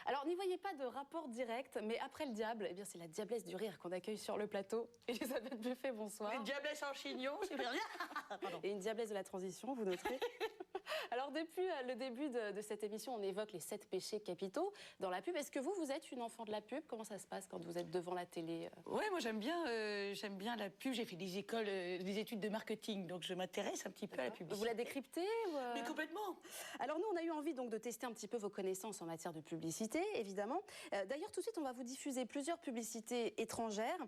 Alors, n'y voyez pas de rapport direct, mais après le diable, eh bien, c'est la diablesse du rire qu'on accueille sur le plateau. Elisabeth Buffet, bonsoir. Une diablesse en chignon, c'est bien. Et une diablesse de la transition, vous noterez. Alors, depuis le début de cette émission, on évoque les 7 péchés capitaux dans la pub. Est-ce que vous êtes une enfant de la pub? Comment ça se passe quand vous êtes devant la télé? Oui, moi j'aime bien la pub. J'ai fait des écoles, des études de marketing, donc je m'intéresse un petit peu à la publicité. Vous la décryptez ou Mais complètement. Alors nous, on a eu envie donc de tester un petit peu vos connaissances en matière de publicité, évidemment. D'ailleurs, tout de suite, on va vous diffuser plusieurs publicités étrangères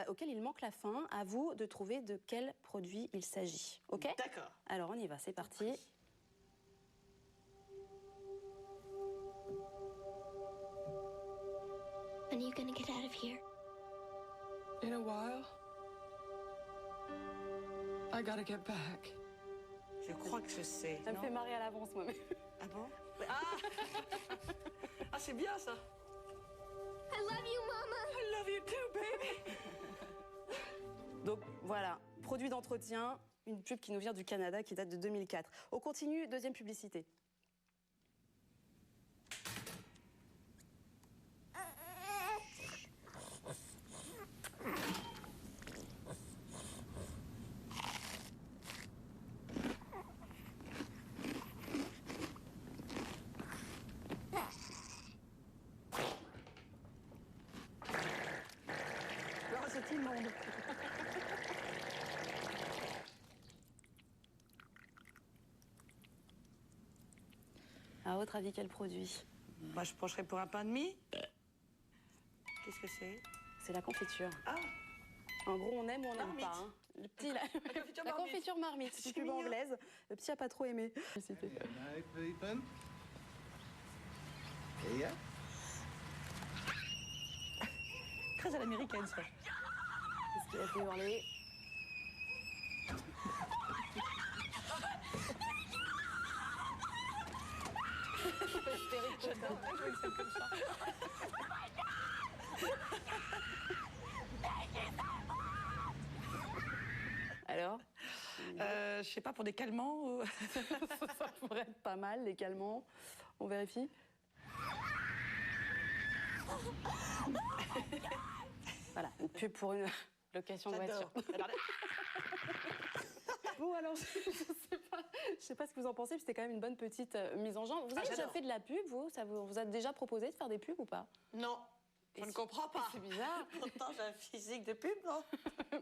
auxquelles il manque la fin. À vous de trouver de quel produit il s'agit. Ok? D'accord. Alors on y va, c'est parti. When are you gonna get out of here? In a while. I gotta get back. Je crois que je sais. Ça me fait marrer à l'avance, moi. Ah bon? Ah, ah c'est bien ça. I love you, Mama! I love you too, baby. Donc voilà, produit d'entretien, une pub qui nous vient du Canada, qui date de 2004. On continue, deuxième publicité. Alors, c'est immonde. À votre avis, quel produit? Moi je pencherais pour un pain de mie. Qu'est-ce que c'est? C'est la confiture. Ah, En gros, on aime ou on n'aime Marmite. pas. Hein. Le petit, la confiture la Marmite. confiture marmite, c'est une pub mignon. anglaise. Le petit a pas trop aimé. Good night, Ethan. Yeah. très à l'américaine ça. Qu'est-ce qu'il a fait hurler? Alors, Je sais pas, pour des calmants ou... ça pourrait être pas mal, les calmants. On vérifie. Voilà, une pub pour une location de voiture. J'adore. Bon, alors, je sais pas ce que vous en pensez, puis c'était quand même une bonne petite mise en jambe. Vous avez déjà j'adore. fait de la pub, vous? Ça vous a déjà proposé de faire des pubs ou pas? Non, je ne comprends pas. C'est bizarre. Pourtant j'ai un physique de pub, non?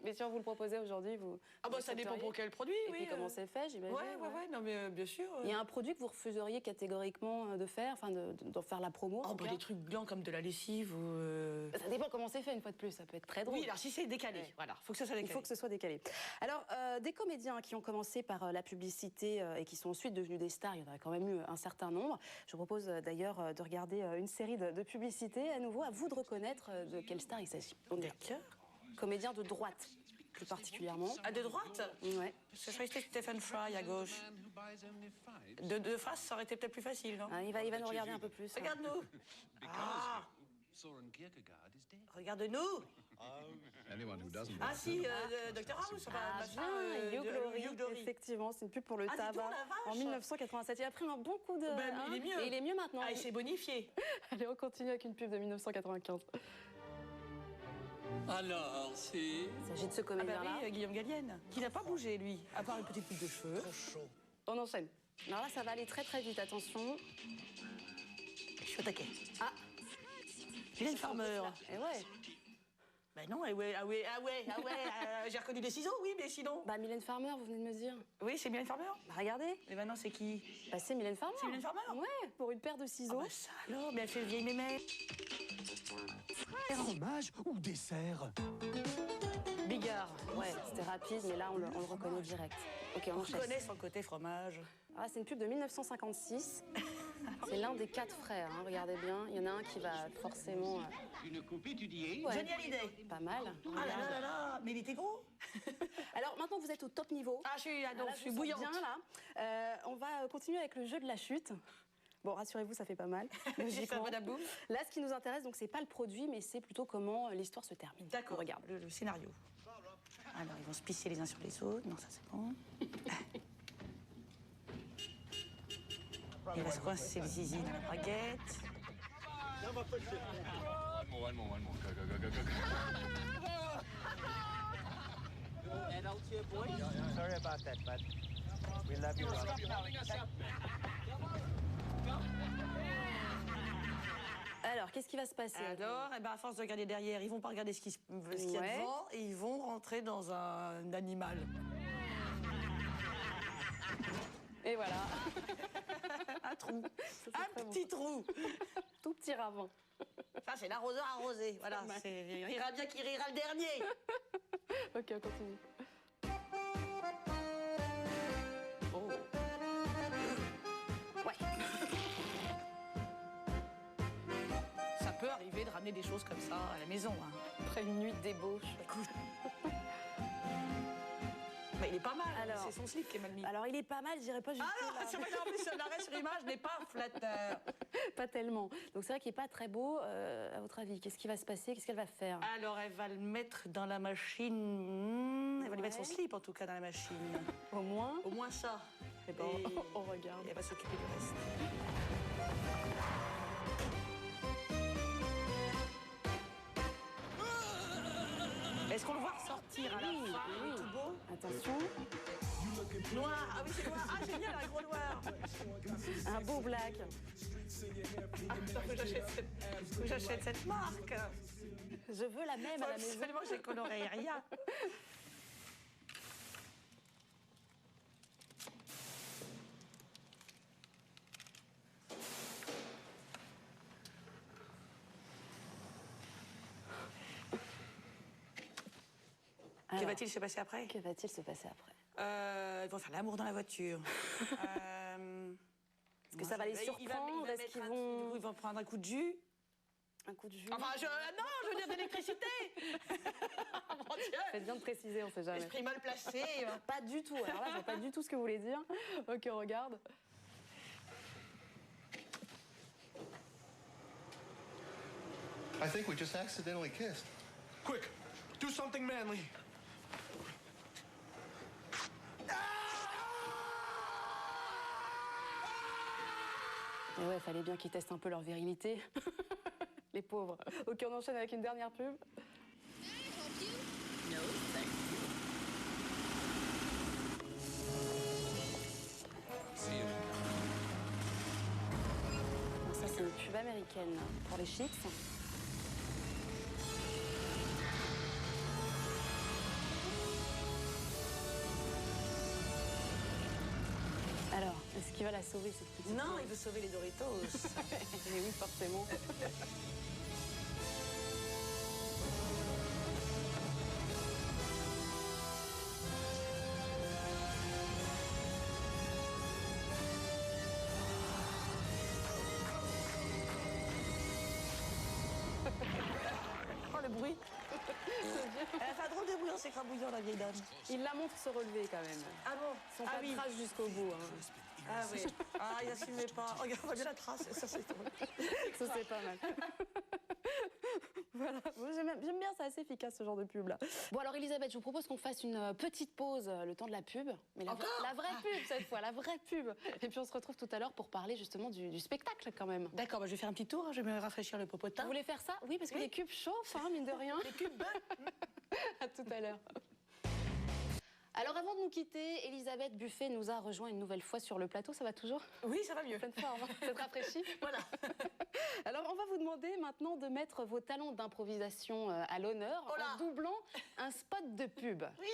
Mais si on vous le proposait aujourd'hui, vous... Ah bah vous ça dépend accepteriez? pour quel produit, Et oui. puis comment c'est fait, j'imagine. Ouais, non mais bien sûr. Il y a un produit que vous refuseriez catégoriquement de faire, enfin d'en faire la promo en Oh, tout bah, cas. des trucs blancs comme de la lessive ou... Ça dépend comment c'est fait, une fois de plus, ça peut être très drôle. Oui, alors si c'est décalé, Ouais. voilà, faut que ça soit Il décalé. faut que ce soit décalé. Alors, des comédiens qui ont commencé par la publicité et qui sont ensuite devenus des stars, il y en a quand même eu un certain nombre. Je vous propose d'ailleurs de regarder une série de publicités. À nouveau, à vous de reconnaître de quelle star il s'agit. On est D'accord. comédien de droite, plus particulièrement. Ah, de droite? Ouais. Parce que je croyais que c'était Stephen Fry à gauche. De face, ça aurait été peut-être plus facile, non? Ah, il va nous regarder un peu plus. Regarde-nous. Ah, Soren Kierkegaard is dead. regarde-nous. Anyone who doesn't. Ah si, Dr House, Ah, machin, bien, de- Hugh Glory, Hugh Glory. effectivement, c'est une pub pour le Ah, dis donc, tabac la vache. en 1987. Il a pris un bon coup de... Ben, il est mieux. Et il est mieux maintenant. Ah, il s'est bonifié. Allez, on continue avec une pub de 1995. Alors, c'est... Il s'agit de ce Ah bah comédien-là. oui, Guillaume Gallienne. Qui n'a pas bougé, lui, à part une petite coupe de cheveux. On enchaîne. Alors là, ça va aller très très vite, attention. Je suis au taquet. Ah, Mylène Farmer. et ouais. Ben non, j'ai reconnu des ciseaux, oui, mais sinon... Bah, Mylène Farmer, vous venez de me dire. Oui, c'est Mylène Farmer. Bah, regardez. Mais maintenant, c'est qui? Bah, c'est Mylène Farmer. C'est Mylène Farmer? Ouais, pour une paire de Ah ciseaux. bah ça alors, mais elle fait le vieille mémé. Fromage ou dessert? Bigard. Ouais, c'était rapide, mais là, on le reconnaît direct. Ok, on On enchaîne. connaît son côté fromage. Ah, c'est une pub de 1956. C'est l'un des 4 frères, hein, regardez bien. Il y en a un qui va forcément... Une coupe étudiée. ouais, Johnny Hallyday. pas mal. Ah là là là là, mais il était gros. Alors, maintenant, vous êtes au top niveau. Ah, je suis, Là, je suis vous bouillante. sentez bien, là. On va continuer avec le jeu de la chute. Bon, rassurez-vous, ça fait pas mal. Logiquement. Madame Boum. Là, ce qui nous intéresse, donc, c'est pas le produit, mais c'est plutôt comment l'histoire se termine. D'accord, On regarde. le scénario. Alors, ils vont se pisser les uns sur les autres. Non, ça c'est bon. Il va se coincer le zizi dans la baguette. One more. Go. Sorry about that, but we love you. Alors, qu'est-ce qui va se passer? Alors, eh ben, à force de regarder derrière, ils vont pas regarder ce qu'il y a Ouais. devant et ils vont rentrer dans un animal. Et voilà. Un trou. Ça, c'est Un très bon. petit trou. Tout petit ravin. Ça, c'est l'arroseur arrosé. Voilà. Il rira bien qui rira le dernier. Ok, on continue. Oh. Ouais. Ça peut arriver de ramener des choses comme ça à la maison. Hein. Après une nuit de débauche. Mais il est pas mal. Alors- C'est son slip qui est mal mis. Alors, il est pas mal, je dirais pas jusque Ah non, c'est vrai qu'en plus, l'arrêt sur image n'est pas flatteur. Pas tellement. Donc, c'est vrai qu'il est pas très beau. À votre avis, qu'est-ce qui va se passer? Qu'est-ce qu'elle va faire? Alors, elle va le mettre dans la machine. Elle va lui mettre son Ouais. slip, en tout cas, dans la machine. Au moins. Au moins ça. Eh ben, on regarde. Et elle va s'occuper du reste. Est-ce qu'on le voit ressortir à la fin, oui. tout beau? Attention. Noir. Ah oui, c'est noir. Ah, génial, un gros noir. Un beau black. Ah, faut que j'achète cette marque. Je veux la même à la maison. Absolument, j'ai coloré rien. Que Alors, va-t-il se passer après? que va-t-il se passer après? Ils vont faire l'amour dans la voiture. Est-ce que ça va les surprendre? Est-ce qu'ils Du vont... coup, ils vont prendre un coup de jus. Un coup de jus? Enfin, non, je veux dire d'électricité. Mon Dieu. Faites bien de préciser, on sait jamais. Esprit mal placé. Pas du tout. Alors là, je vois pas du tout ce que vous voulez dire. Ok, on regarde. I think we just accidentally kissed. Quick, do something manly. Et ouais, fallait bien qu'ils testent un peu leur virilité. Les pauvres. Ok, on enchaîne avec une dernière pub. Ça, c'est une pub américaine pour les chips. Alors, est-ce qu'il va la sauver, cette petite Non, il veut sauver les Doritos. Mais oui, forcément. Oh, le bruit. Elle a fait un drôle de bruit en s'écrabouillant, la vieille dame. Il la montre se relever quand même. Ah bon? Son Ah pas oui. de trace jusqu'au bout. Hein. Ah oui. Ah, il assumait pas. Regarde, on voit bien la trace. Ça, c'est drôle. Ça, c'est pas mal. Voilà. Moi, j'aime bien, c'est assez efficace ce genre de pub là. Bon, alors Elisabeth, je vous propose qu'on fasse une petite pause le temps de la pub. Mais la vraie pub cette fois, la vraie pub. Et puis on se retrouve tout à l'heure pour parler justement du spectacle quand même. D'accord, bah, je vais faire un petit tour. Je vais me rafraîchir le popotin. Vous voulez faire ça? Oui, parce que les cubes chauffent, hein, mine de rien. Les cubes. À tout à l'heure. Alors avant de nous quitter, Elisabeth Buffet nous a rejoint une nouvelle fois sur le plateau. Ça va toujours? Oui, ça va mieux. Pleine forme, hein. Vous êtes rafraîchi? Voilà. Alors on va vous demander maintenant de mettre vos talents d'improvisation à l'honneur Oh là. en doublant un spot de pub. Oui.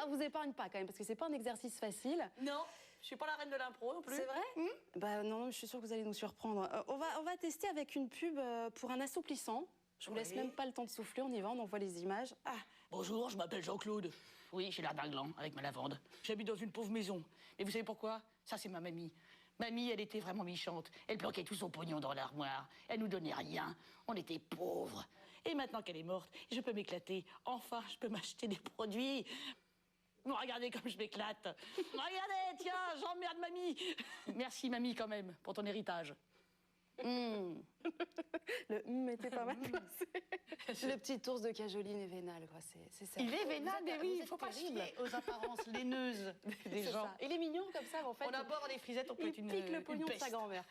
Vous épargne pas quand même parce que c'est pas un exercice facile. Non, je suis pas la reine de l'impro non plus. C'est vrai? Bah non, je suis sûre que vous allez nous surprendre. On va tester avec une pub pour un assouplissant. Je vous laisse Oui. même pas le temps de souffler, on y va, on envoie les images. Ah, bonjour, je m'appelle Jean-Claude. Oui, j'ai l'air d'un gland avec ma lavande. J'habite dans une pauvre maison. Et vous savez pourquoi? Ça, c'est ma mamie. Mamie, elle était vraiment méchante. Elle planquait tout son pognon dans l'armoire. Elle nous donnait rien. On était pauvres. Et maintenant qu'elle est morte, je peux m'éclater. Enfin, je peux m'acheter des produits. Regardez comme je m'éclate. Regardez, tiens, j'emmerde mamie. Merci, mamie, quand même, pour ton héritage. Le était pas mal placé. C'est le petit ours de Cajoline et vénal, quoi. C'est ça. Il est vénal, mais oui, il ne faut pas terrible. chier aux apparences laineuses des C'est gens. ça. Il est mignon comme ça, en fait. On aborde les frisettes, on peut Il être une pique le pognon de peste. sa grand-mère.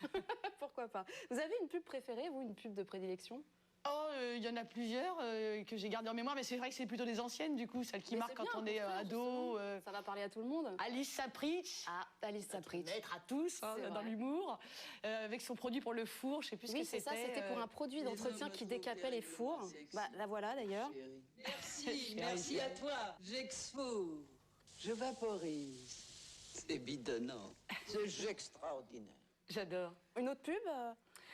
Pourquoi pas. Vous avez une pub préférée, vous, une pub de prédilection? Oh, il y en a plusieurs que j'ai gardées en mémoire, mais c'est vrai que c'est plutôt des anciennes, du coup, celles qui Mais marquent c'est quand bien, on est au contraire, ado. justement. Ça va parler à tout le monde. Alice Sapritch. Ah, Alice Sapritch. Maître à tous hein, C'est dans vrai. l'humour, avec son produit pour le four, je sais plus ce Oui, que c'est ça, c'était pour un produit d'entretien qui décapait les fours. Bah, la voilà d'ailleurs. Merci, merci à toi. J'exfose, je vaporise. C'est bidonnant. C'est extraordinaire. J'adore. Une autre pub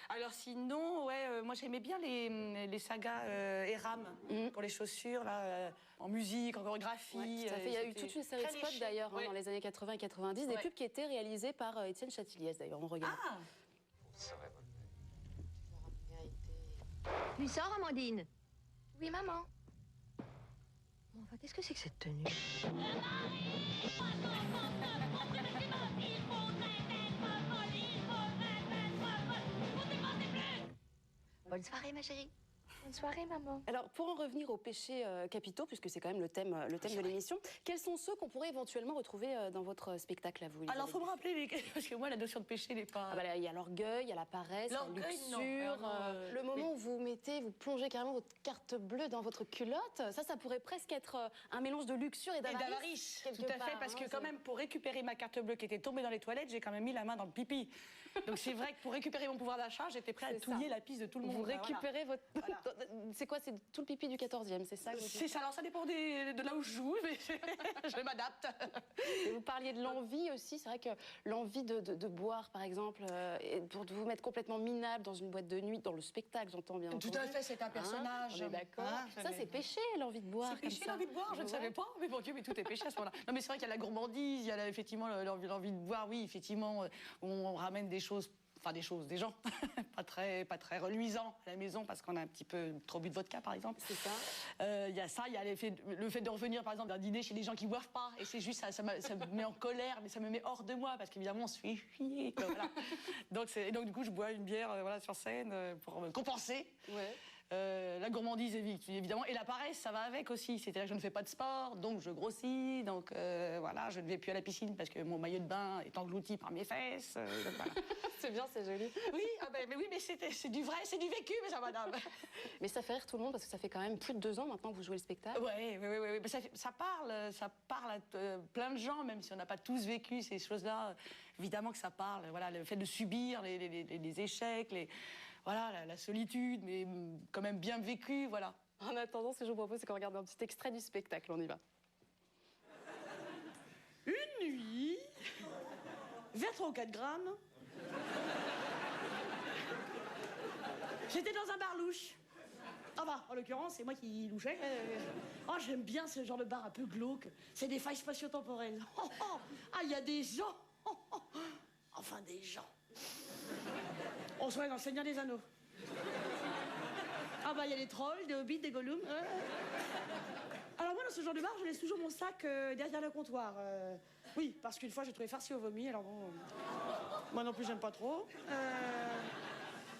Alors sinon, ouais, moi j'aimais bien les sagas Eram pour les chaussures, là, en musique, en chorégraphie. Ouais, tout à fait. Il y a eu toute une série de très spots léché. d'ailleurs Ouais. dans les années 80 et 90, des Ouais. pubs qui étaient réalisées par Étienne Chatiliez d'ailleurs, on regarde. Ah, Tu sors, Amandine? Oui, maman. Bon, enfin, qu'est-ce que c'est que cette tenue? Bonne soirée, ma chérie. Bonne soirée, maman. Alors pour en revenir aux péchés capitaux, puisque c'est quand même le thème de l'émission, quels sont ceux qu'on pourrait éventuellement retrouver dans votre spectacle à vous? alors faut me rappeler, parce que moi la notion de péché n'est pas... Ah bah là, il y a l'orgueil, il y a la paresse, la L'orgueil, non. luxure, Alors, non, le moment où vous plongez carrément votre carte bleue dans votre culotte, ça pourrait presque être un mélange de luxure et Et d'avarice. d'avarice, quelque tout à fait, part, parce hein, que quand c'est- même, pour récupérer ma carte bleue qui était tombée dans les toilettes, j'ai quand même mis la main dans le pipi. Donc c'est vrai que pour récupérer mon pouvoir d'achat, j'étais prêt à C'est touiller ça. la piste de tout le monde. Vous Voilà. récupérez votre... Voilà. C'est quoi, c'est tout le pipi du 14e, c'est ça que vous dites? C'est ça, alors ça dépend de là où je joue, mais je m'adapte. Et vous parliez de l'envie aussi, c'est vrai que l'envie de boire, par exemple, et pour vous mettre complètement minable dans une boîte de nuit, dans le spectacle, j'entends bien Tout entendu. à fait, c'est un personnage. On est d'accord. Hein, Ça, c'est péché, l'envie de boire. C'est péché comme ça. l'envie de boire, je ne Ouais. savais pas. Mais bon Dieu, mais tout est péché à ce moment-là. Non, mais c'est vrai qu'il y a la gourmandise, il y a effectivement l'envie de boire. Oui, effectivement, on ramène des choses. Enfin, des gens pas très reluisants à la maison parce qu'on a un petit peu trop bu de vodka, par exemple. C'est ça. Il y a ça, il y a le fait de revenir, par exemple, d'un dîner chez des gens qui boivent pas. Et c'est juste, ça me met en colère, mais ça me met hors de moi parce qu'évidemment, on se fait chier. Quoi, voilà. donc, du coup, je bois une bière voilà, sur scène pour me compenser. Ouais. La gourmandise, évidemment, et la paresse, ça va avec aussi. C'est-à-dire que je ne fais pas de sport, donc je grossis, donc voilà, je ne vais plus à la piscine parce que mon maillot de bain est englouti par mes fesses. Donc voilà. C'est bien, c'est joli. Oui, mais oui, mais c'est du vrai, c'est du vécu, mais ça, madame. Mais ça fait rire tout le monde parce que ça fait quand même plus de 2 ans maintenant que vous jouez le spectacle. Oui. Mais ça parle à plein de gens, même si on n'a pas tous vécu ces choses-là. Évidemment que ça parle. Voilà, le fait de subir les échecs, voilà, la solitude, mais quand même bien vécu, voilà. En attendant, ce que je vous propose, c'est qu'on regarde un petit extrait du spectacle. On y va. Une nuit, vers 3 ou 4 grammes, j'étais dans un bar louche. Enfin, en l'occurrence, c'est moi qui louchais. Oh, j'aime bien ce genre de bar un peu glauque. C'est des failles spatio-temporelles. Ah, il y a des gens. Enfin, des gens. On se voit dans le Seigneur des Anneaux. Ah bah, il y a des trolls, des hobbits, des gollums. Alors moi, dans ce genre de bar, je laisse toujours mon sac derrière le comptoir. Oui, parce qu'une fois, j'ai trouvé farci au vomi, alors bon... moi non plus, j'aime pas trop.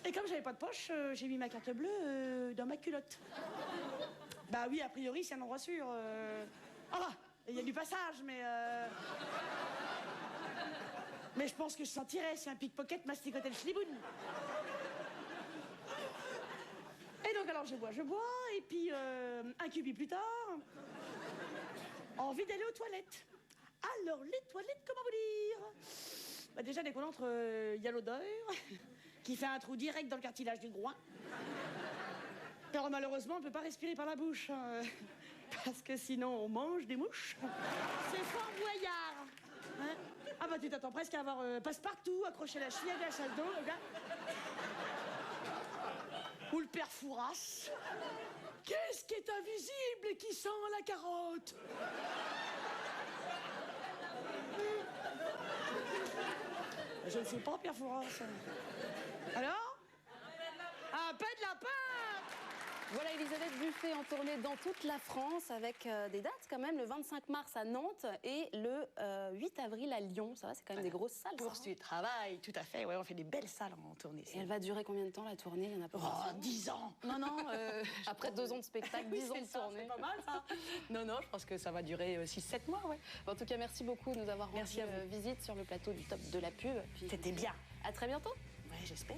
Et comme j'avais pas de poche, j'ai mis ma carte bleue dans ma culotte. Bah oui, a priori, c'est un endroit sûr. Ah, il y a du passage, mais... Mais je pense que je sentirais si un pickpocket masticotait le schliboun. Et donc, alors, je bois, et puis, un cubi plus tard, envie d'aller aux toilettes. Alors, les toilettes, comment vous dire? Bah, déjà, dès qu'on entre, il y a l'odeur, qui fait un trou direct dans le cartilage du groin. Alors, malheureusement, on ne peut pas respirer par la bouche, hein, parce que sinon, on mange des mouches. C'est Fort Boyard. Hein? Ah bah, tu t'attends presque à avoir passe-partout, accroché à la cheville de la salle d'eau, le gars. Ou le père Fouras. Qu'est-ce qui est invisible et qui sent la carotte? Je ne sais pas, père Fouras. Alors? Un pain de lapin! Voilà Elisabeth Buffet en tournée dans toute la France avec des dates quand même, le 25 mars à Nantes et le 8 avril à Lyon. Ça va, c'est quand même des grosses salles. Poursuite, travail, tout à fait. Ouais, on fait des belles salles en tournée. Et elle va durer combien de temps la tournée? Il y en a pas Oh, 10 ans. Non, non. Après 2 ans de spectacle, 10 ans de tournée. C'est pas mal ça. Non, non, je pense que ça va durer 6-7 mois, ouais. En tout cas, merci beaucoup de nous avoir rendu visite sur le plateau du Top de la Pub. C'était bien. À très bientôt. Ouais, j'espère.